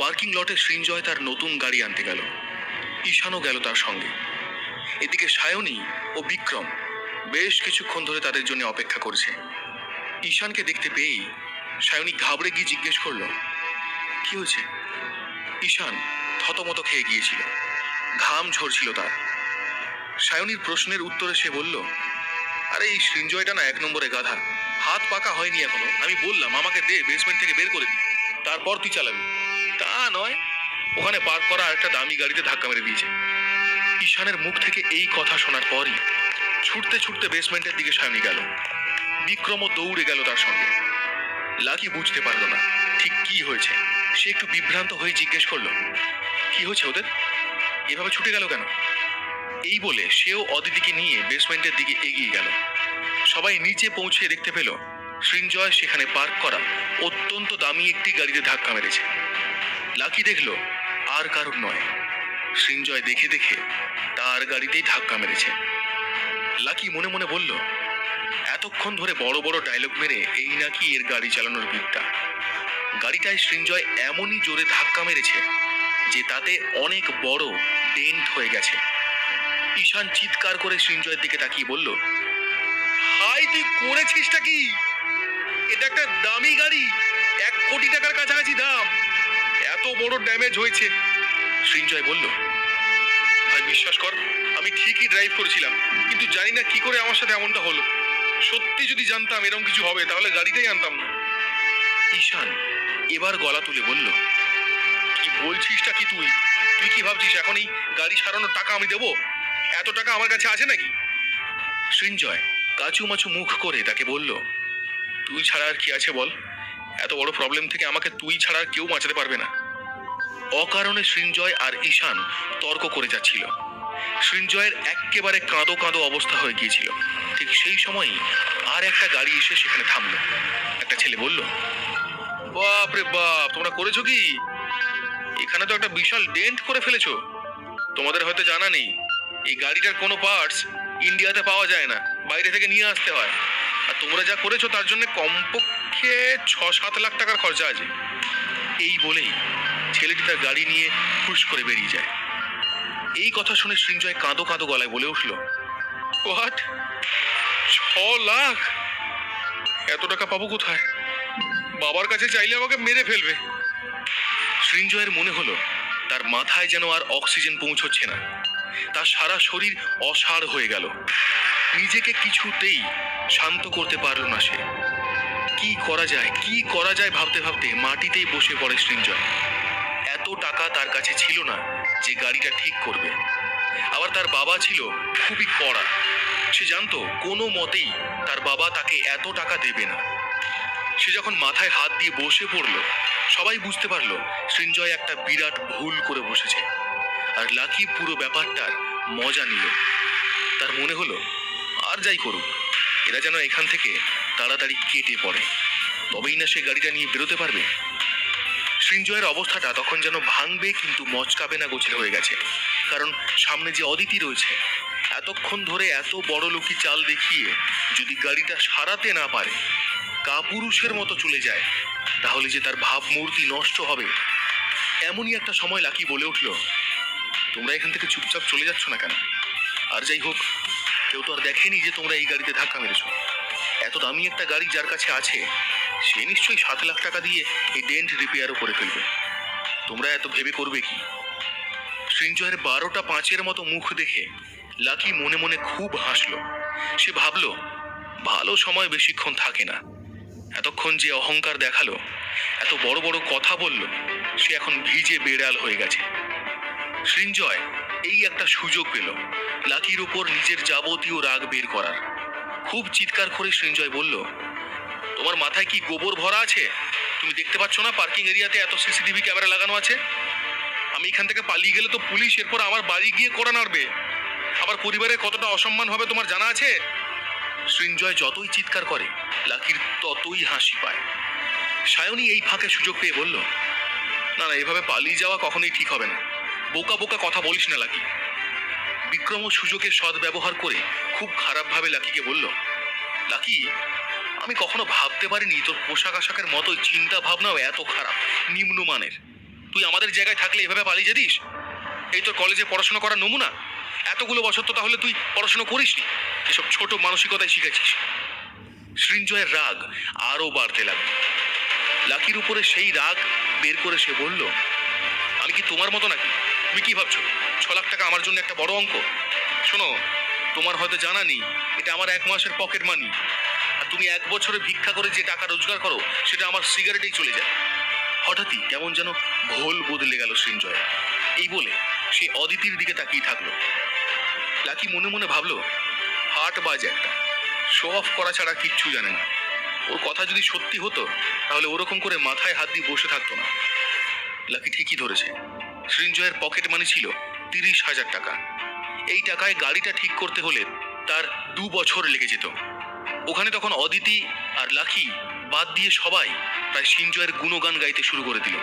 Parking লটে সৃঞ্জয় তার নতুন গাড়ি আনতে গেল। ঈশানও গেল তার সঙ্গে। এদিকে সায়নী ও বিক্রম বেশ কিছুক্ষণ ধরে তাদের জন্য অপেক্ষা করছে। ঈশানকে দেখতে পেয়েই সায়নী ঘাবড়ে গিয়ে জিজ্ঞেস করলো, কি হয়েছে? ঈশান থতমত খেয়ে গিয়েছিল, ঘাম ঝরছিল তার। সায়নীর প্রশ্নের উত্তরে সে বলল, আরে এই সৃঞ্জয়টা না 1 নম্বরে গাধা, হাত পাকা হয়নি এখনো। আমি বললাম আমাকে দে, বেসমেন্ট থেকে বের করে দি, তারপর তুই চালাবি। তা নয়, ওখানে পার্ক করা আরেকটা দামি গাড়িতে ধাক্কা মেরে দিয়েছে। ঈশানের মুখ থেকে এই কথা শোনার পরই ছুটতে ছুটতে বেসমেন্টের দিকে সায়নী গেল। বিক্রমও দৌড়ে গেল তার সঙ্গে। লাকি বুঝতে পারল না ঠিক কি হয়েছে। সে একটু বিভ্রান্ত হয়ে জিজ্ঞেস করলো, কি হয়েছে ওদের, এভাবে ছুটে গেল কেন? এই বলে সেও অদিতিকে নিয়ে বেসমেন্টের দিকে এগিয়ে গেল। সবাই নিচে পৌঁছে দেখতে পেল সৃঞ্জয় সেখানে পার্ক করা অত্যন্ত দামি একটি গাড়িতে ধাক্কা মেরেছে। লাকি দেখল আর কারণ নয়, সৃঞ্জয় দেখে দেখে তার গাড়িতেই ধাক্কা মেরেছে। লাকি মনে মনে বলল, এতক্ষণ ধরে বড় বড় ডায়লগ মেরে এই নাকি এর গাড়ি চালানোর বিদ্যা। গাড়িটায় সৃঞ্জয় এমনই জোরে ধাক্কা মেরেছে যে তাতে অনেক বড় ডেন্ট হয়ে গেছে। ঈশান চিৎকার করে সৃঞ্জয়ের দিকে তাকিয়ে বলল, হাই তুই করেছিসটা কি? এটা একটা দামি গাড়ি, 1 কোটি টাকার কাছাকাছি দাম, এত বড় ড্যামেজ হয়েছে। সৃঞ্জয় বলল, ভাই বিশ্বাস কর, আমি ঠিকই ড্রাইভ করেছিলাম, কিন্তু জানি না কি করে আমার সাথে এমনটা হলো। সত্যি যদি জানতাম এরকম কিছু হবে তাহলে গাড়িটাই আনতাম না। ঈশান এবার গলা তুলে বলল, কি বলছিসটা কি তুই? তুই কি ভাবছিস এখন এই গাড়ি সারানোর টাকা আমি দেবো? এত টাকা আমার কাছে আছে নাকি? সৃঞ্জয় কাচুমাচু মুখ করে তাকে বলল, তুই ছাড়া আর কি আছে বল? এত বড় প্রবলেম থেকে আমাকে তুই ছাড়া আর কেউ বাঁচাতে পারবে না। অকারণে সৃঞ্জয় আর ঈশান তর্ক করে যাচ্ছিল। সৃঞ্জয়ের একেবারে কাঁদো কাঁদো অবস্থা হয়ে গিয়েছিল। ঠিক সেই সময়ই আর একটা গাড়ি এসে সেখানে থামলো। একটা ছেলে বলল, বাপ রে বাপ, তোমরা করেছো কি? এখানে তো একটা বিশাল ডেন্ট করে ফেলেছো। তোমাদের হয়তো জানা নেই, এই গাড়িটার কোনো পার্টস ইন্ডিয়াতে পাওয়া যায় না, বাইরে থেকে নিয়ে আসতে হয়। আর তোমরা যা করেছো তার জন্য কমপক্ষে 6-7 লাখ টাকার খরচা আছে। এই বলেই ছেলেটি তার গাড়ি নিয়ে হুশ করে বেরিয়ে যায়। এই কথা শুনে সৃঞ্জয় কাঁদো কাঁদো গলায় বলে উঠল, হোয়াট, 6 লাখ? এত টাকা পাবো কোথায়? বাবার কাছে চাইলে আমাকে মেরে ফেলবে। সৃঞ্জয়ের মনে হলো তার মাথায় যেন আর অক্সিজেন পৌঁছচ্ছে না। তার সারা শরীর অসাড় হয়ে গেল। নিজেকে কিছুতেই শান্ত করতে পারল না সে। কি করা যায়, কি করা যায় ভাবতে ভাবতে মাটিতেই বসে পড়ে সৃঞ্জয়। এত টাকা তার কাছে ছিল না যে গাড়িটা ঠিক করবে। আবার তার বাবা ছিল খুবই কড়া। সে জানতো কোনো মতেই তার বাবা তাকে এত টাকা দেবে না। সে যখন মাথায় হাত দিয়ে বসে পড়লো, সবাই বুঝতে পারলো সৃঞ্জয় একটা বিরাট ভুল করে বসেছে। আর লাকি পুরো ব্যাপারটার মজা নিল। তার মনে হলো আর যাই করুক, এরা যেন এখান থেকে তাড়াতাড়ি কেটে পড়ে, তবেই না সে গাড়িটা নিয়ে বেরোতে পারবে। সৃঞ্জয়ের অবস্থাটা তখন যেন ভাঙবে কিন্তু মচকাবে না গোছের হয়ে গেছে। কারণ সামনে যে অদিতি রয়েছে, এতক্ষণ ধরে এত বড় লোকি চাল দেখিয়ে যদি গাড়িটা সারাতে না পারে, কাপুরুষের মতো চলে যায়, তাহলে যে তার ভাবমূর্তি নষ্ট হবে। এমনই একটা সময় লাকি বলে উঠল, তোমরা এখান থেকে চুপচাপ চলে যাচ্ছ না কেন? আর যাই হোক, কেউ তো আর দেখেনি যে তোমরা এই গাড়িতে ধাক্কা মেরেছ। এত দামি একটা গাড়ি যার কাছে আছে, সে নিশ্চয়ই 7 লাখ টাকা দিয়ে এই ডেন্ট রিপেয়ারও করে ফেলবে। তোমরা এত ভেবে করবে কি? সৃঞ্জয়ের 12টা 5-এর মতো মুখ দেখে লাকি মনে মনে খুব হাসলো। সে ভাবলো, ভালো সময় বেশিক্ষণ থাকে না। এতক্ষণ যে অহংকার দেখালো, এত বড় বড় কথা বলল, সে এখন ভিজে বেড়াল হয়ে গেছে। সৃঞ্জয় এই একটা সুযোগ পেল লাকির উপর নিজের যাবতীয় রাগ বের করার। খুব চিৎকার করে সৃঞ্জয় বলল, তোমার মাথায় কি গোবর ভরা আছে? তুমি দেখতে পাচ্ছ না পার্কিং এরিয়াতে এত সিসিটিভি ক্যামেরা লাগানো আছে? আমি এখান থেকে পালিয়ে গেলে তো পুলিশ এরপর আমার বাড়ি গিয়ে কড়া নাড়বে। আমার পরিবারের কতটা অসম্মান হবে তোমার জানা আছে? সৃঞ্জয় যতই চিৎকার করে, লাকির ততই হাসি পায়। সায়নী এই ফাঁকে সুযোগ পেয়ে বলল, না না, এভাবে পালিয়ে যাওয়া কখনোই ঠিক হবে না। বোকা বোকা কথা বলিস না লাকি। বিক্রম সুযোগের সদ্ব্যবহার করে খুব খারাপভাবে লাকিকে বলল, লাকি, আমি কখনো ভাবতে পারিনি তোর পোশাক আশাকের মতোই চিন্তা ভাবনাও এত খারাপ, নিম্নমানের। তুই তুই আমাদের জায়গায় থাকলে এভাবে পালিয়ে যেতিস? এই তোর কলেজে পড়াশোনা করার নমুনা? এতগুলো বছর তো তাহলে তুই পড়াশোনা করিসনি, এসব ছোট মানসিকতাই শিখেছিস। সৃঞ্জয়ের রাগ আরও বাড়তে লাগলো। লাকির উপরে সেই রাগ বের করে সে বলল, আমি কি তোমার মতো নাকি? তুমি কি ভাবছো 6 লাখ টাকা আমার জন্য একটা বড় অঙ্ক? শোনো, তোমার হয়তো জানা নেই এটা আমার 1 মাসের পকেট মানি, আর তুমি 1 বছরে ভিক্ষা করে যে টাকা রোজগার করো সেটা আমার সিগারেটেই চলে যায়। হঠাৎই কেমন যেন ভোল বদলে গেল সৃঞ্জয়। এই বলে সে অদিতির দিকে তাকিয়ে থাকলো। লাকি মনে মনে ভাবলো, হাট বাজ একটা, শো অফ করা ছাড়া কিচ্ছু জানে না। ওর কথা যদি সত্যি হতো তাহলে ওরকম করে মাথায় হাত দিয়ে বসে থাকতো না। লাকি ঠিকই ধরেছে, সৃঞ্জয়ের পকেট মানি ছিল 30,000 টাকা। এই টাকায় গাড়িটা ঠিক করতে হলে তার 2 বছর লেগে যেত। ওখানে তখন অদিতি আর লাকি বাদ দিয়ে সবাই প্রায় সৃঞ্জয়ের গুণগান গাইতে শুরু করে দিল।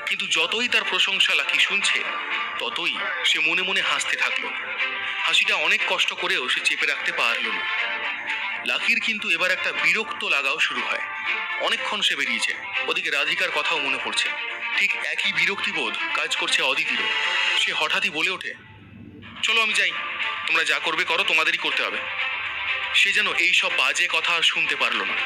কিন্তু যতই তার প্রশংসা লাকি শুনছে ততই সে মনে মনে হাসতে থাকলো। হাসিটা অনেক কষ্ট করেও সে চেপে রাখতে পারল না। লাকির কিন্তু এবার একটা বিরক্ত লাগাও শুরু হয়। অনেকক্ষণ সে বেরিয়েছে, ওদিকে রাধিকার কথাও মনে পড়ছে। ঠিক একই বিরক্তিবোধ কাজ করছে অদিতিরও। সে হঠাৎই বলে ওঠে, চলো আমি যাই, তোমরা যা করবে করো, তোমাদেরই করতে হবে। সে যেন এই সব বাজে কথা আর শুনতে পারল না।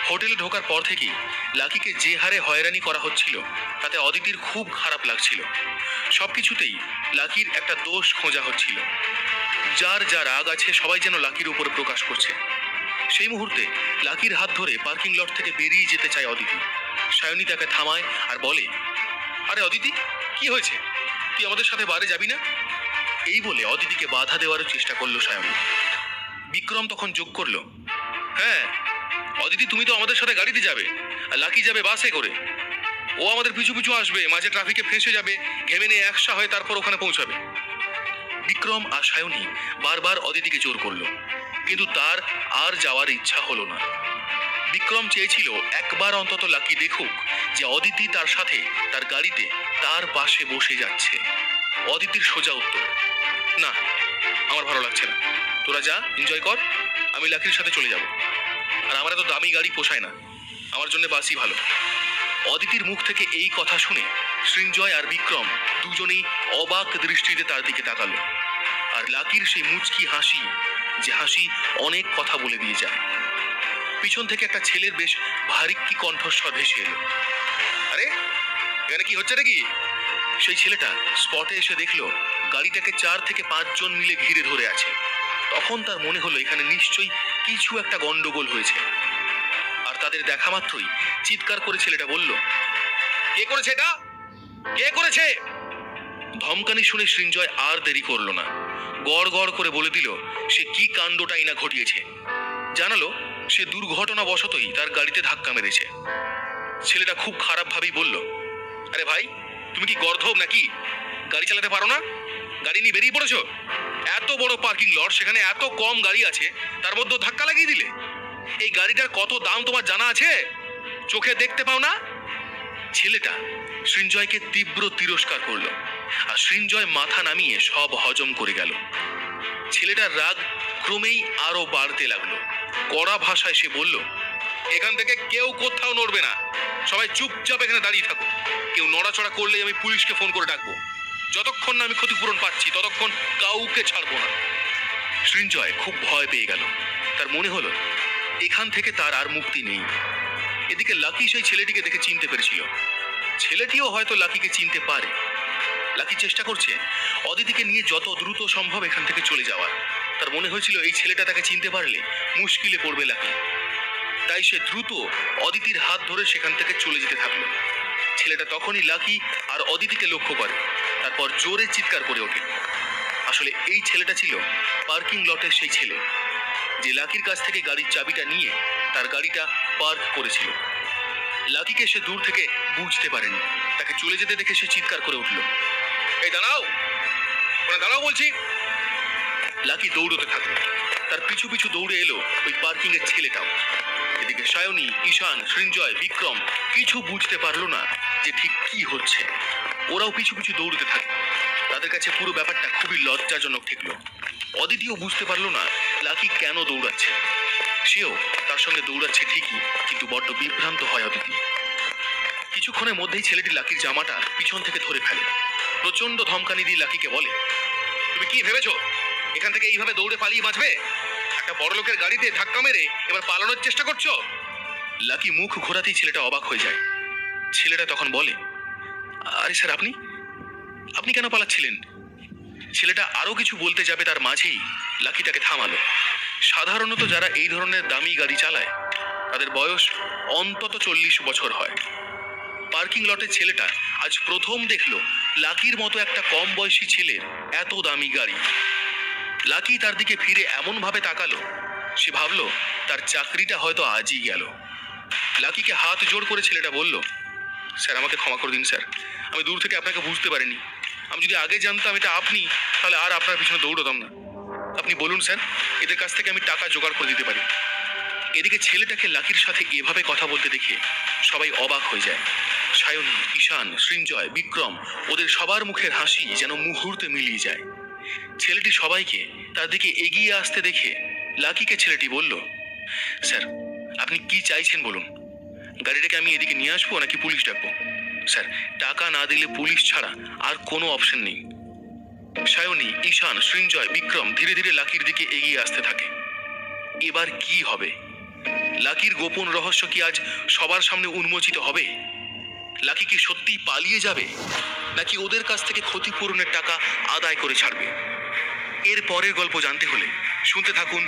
হোটেলে ঢোকার পর থেকেই লাকিকে যে হারে হয়রানি করা হচ্ছিল তাতে অদিতির খুব খারাপ লাগছিল। সবকিছুতেই লাকির একটা দোষ খোঁজা হচ্ছিল। যার যা রাগ আছে সবাই যেন লাকির উপরে প্রকাশ করছে। সেই মুহূর্তে লাকির হাত ধরে পার্কিং লট থেকে বেরিয়ে যেতে চায় অদিতি। সায়নী তাকে থামায় আর বলে, আরে অদিতি, কি হয়েছে? তুই আমাদের সাথে বারে যাবি না? এই বলে অদিতিকে বাধা দেওয়ার চেষ্টা করলো সায়নী। বিক্রম তখন যোগ করলো, হ্যাঁ অদিতি, তুমি তো আমাদের সাথে গাড়িতে যাবে, আর লাকি যাবে বাসে করে। ও আমাদের পিছু পিছু আসবে, মাঝে ট্রাফিকে ফেঁসে যাবে, ঘেমে নিয়ে একসা হয়ে তারপর ওখানে পৌঁছাবে। বিক্রম আর সায়নী বারবার অদিতিকে জোর করলো, কিন্তু তার আর যাওয়ার ইচ্ছা হলো না। বিক্রম চেয়েছিল একবার অন্তত লাকি দেখুক যে অদিতি তার সাথে তার গাড়িতে তার পাশে বসে যাচ্ছে। অদিতির সোজা উত্তর, না, আমার ভালো লাগছে না, তোরা যা, এনজয় কর, আমি লাকির সাথে চলে যাব। আর আমার এত দামি গাড়ি পোষায় না, আমার জন্য বাসই ভালো। অদিতির মুখ থেকে এই কথা শুনে সৃঞ্জয় আর বিক্রম দুজনেই অবাক দৃষ্টিতে তার দিকে তাকালো। আর লাকির সেই মুচকি হাসি, যে হাসি অনেক কথা বলে দিয়ে যায়। পিছন থেকে একটা ছেলের বেশ ভারিক্কি কণ্ঠস্বর ভেসে এলো, আরে এখানে কি হচ্ছে নাকি? সেই ছেলেটা স্পটে এসে দেখলো গাড়িটাকে 4 থেকে 5 জন মিলে ঘিরে ধরে আছে। তখন তার মনে হলো এখানে নিশ্চয়ই কিছু একটা গন্ডগোল হয়েছে। আর তাদের দেখা মাত্রই চিৎকার করে ছেলেটা বলল, কে করেছে এটা? কে করেছে? ধমকানি শুনে সৃঞ্জয় আর দেরি করলো না, গড় গড় করে বলে দিল সে কি কাণ্ডটাই না ঘটিয়েছে। জানালো সে দুর্ঘটনাবশতই তার গাড়িতে ধাক্কা মেরেছে। ছেলেটা খুব খারাপ ভাবেই বলল, আরে ভাই, তুমি কি গর্ধব নাকি? গাড়ি চালাতে পারো না? গাড়ি নিয়ে বেরিয়ে পড়েছো? এত বড় পার্কিং লট, সেখানে এত কম গাড়ি আছে, তার মধ্যে ধাক্কা লাগিয়ে দিলে। এই গাড়িটার কত দাম তোমার জানা আছে? চোখে দেখতে পাও না? ছেলেটা সৃঞ্জয়কে তীব্র তিরস্কার করলো, আর সৃঞ্জয় মাথা নামিয়ে সব হজম করে গেল। ছেলেটার রাগ ক্রমেই আরো বাড়তে লাগলো। কড়া ভাষায় সে বলল, এখান থেকে কেউ কোথাও নড়বে না, সবাই চুপচাপ এখানে দাঁড়িয়ে থাকো। কেউ নড়াচড়া করলেই আমি পুলিশকে ফোন করে ডাকবো। যতক্ষণ না আমি ক্ষতিপূরণ পাচ্ছি ততক্ষণ কাউকে ছাড়বো না। সৃঞ্জয় খুব ভয় পেয়ে গেল। তার মনে হলো এখান থেকে তার আর মুক্তি নেই। এদিকে লাকি সেই ছেলেটিকে দেখে চিনতে পেরেছিল। ছেলেটিও হয়তো লাকিকে চিনতে পারে। লাকি চেষ্টা করছে অদিতিকে নিয়ে যত দ্রুত সম্ভব এখান থেকে চলে যাওয়ার। তার মনে হয়েছিল এই ছেলেটা তাকে চিনতে পারলে মুশকিলে পড়বে লাকি। তাই সে দ্রুত অদিতির হাত ধরে সেখান থেকে চলে যেতে থাকলো। ছেলেটা তখনই লাকি আর অদিতিকে লক্ষ্য করে, তারপর জোরে চিৎকার করে ওঠে। আসলে এই ছেলেটা ছিল পার্কিং লটের সেই ছেলে যে লাকির কাছ থেকে গাড়ির চাবিটা নিয়ে তার গাড়িটা পার্ক করেছিল। লাকিকে সে দূর থেকে বুঝতে পারেনি। তাকে চলে যেতে দেখে সে চিৎকার করে উঠল, এই দাঁড়াও, ওখানে দাঁড়াও বলছি। লাকি দৌড়তে থাকলো। তার পিছু পিছু দৌড়ে এলো ওই পার্কিং এর ছেলেটাও। এদিকে সায়নী, ঈশান, সৃঞ্জয়, বিক্রম কিছু বুঝতে পারলো না যে ঠিক কি হচ্ছে। ওরাও পিছু পিছু দৌড়তে থাকে। তাদের কাছে পুরো ব্যাপারটা খুবই লজ্জাজনক ঠেকলো। অদিতিও বুঝতে পারলো না লাকি কেন দৌড়াচ্ছে। সেও তার সঙ্গে দৌড়াচ্ছে ঠিকই, কিন্তু বড্ড বিভ্রান্ত হয় অদিতি। কিছুক্ষণের মধ্যেই ছেলেটি লাকির জামাটা পিছন থেকে ধরে ফেলে। প্রচন্ড ধমকানি দিয়ে লাকিকে বলে, তুমি কি ভেবেছো এখান থেকে এইভাবে দৌড়ে পালিয়ে বাঁচবে? একটা বড় লোকের গাড়িতে ধাক্কা মেরে এবার পালানোর চেষ্টা করছো? লাকি মুখ ঘোরাতেই ছেলেটা অবাক হয়ে যায়। ছেলেটা তখন বলে, আরে স্যার, আপনি আপনি কেন পালাচ্ছিলেন? ছেলেটা আরো কিছু বলতে যাবে, তার মাঝেই লাকি তাকে থামালো। সাধারণত যারা এই ধরনের দামি গাড়ি চালায় তাদের বয়স অন্তত 40 বছর হয়। পার্কিং লটে ছেলেটা আজ প্রথম দেখলো লাকির মতো একটা কম বয়সী ছেলের এত দামি গাড়ি। লাকি তার দিকে ফিরে এমন ভাবে তাকালো, সে ভাবলো তার চাকরিটা হয়তো আজই গেল। লাকিকে হাত জোড় করে ছেলেটা বলল, স্যার, আমাকে ক্ষমা করে দিন স্যার, আমি দূর থেকে আপনাকে বুঝতে পারিনি। আমি যদি আগে জানতাম এটা আপনি, তাহলে আর আপনার পিছনে দৌড়তাম না। আপনি বলুন স্যার, এদের কাছ থেকে আমি টাকা জোগাড় করে দিতে পারি। এদিকে ছেলেটাকে লাকির সাথে এভাবে কথা বলতে দেখে সবাই অবাক হয়ে যায়। সায়নী, ঈশান, সৃঞ্জয়, বিক্রম, ওদের সবার মুখের হাসি যেন মুহূর্তে মিলিয়ে যায়। ছেলেটি সবাইকে তার দিকে এগিয়ে আসতে দেখে লাকিকে ছেলেটি বলল, স্যার, আপনি কি চাইছেন বলুন? গাড়িটাকে আমি এদিকে নিয়ে আসবো নাকি পুলিশ ডাকবো? স্যার, টাকা না দিলে পুলিশ ছাড়া আর কোনো অপশন নেই। সায়নী, ঈশান, সৃঞ্জয়, বিক্রম ধীরে ধীরে লাকির দিকে এগিয়ে আসতে থাকে। এবার কি হবে? লাকির গোপন রহস্য কি আজ সবার সামনে উন্মোচিত হবে? লাকি কি সত্যিই পালিয়ে যাবে, নাকি ওদের কাছ থেকে ক্ষতিপূরণের টাকা আদায় করে ছাড়বে? এর পরের গল্প জানতে হলে শুনতে থাকুন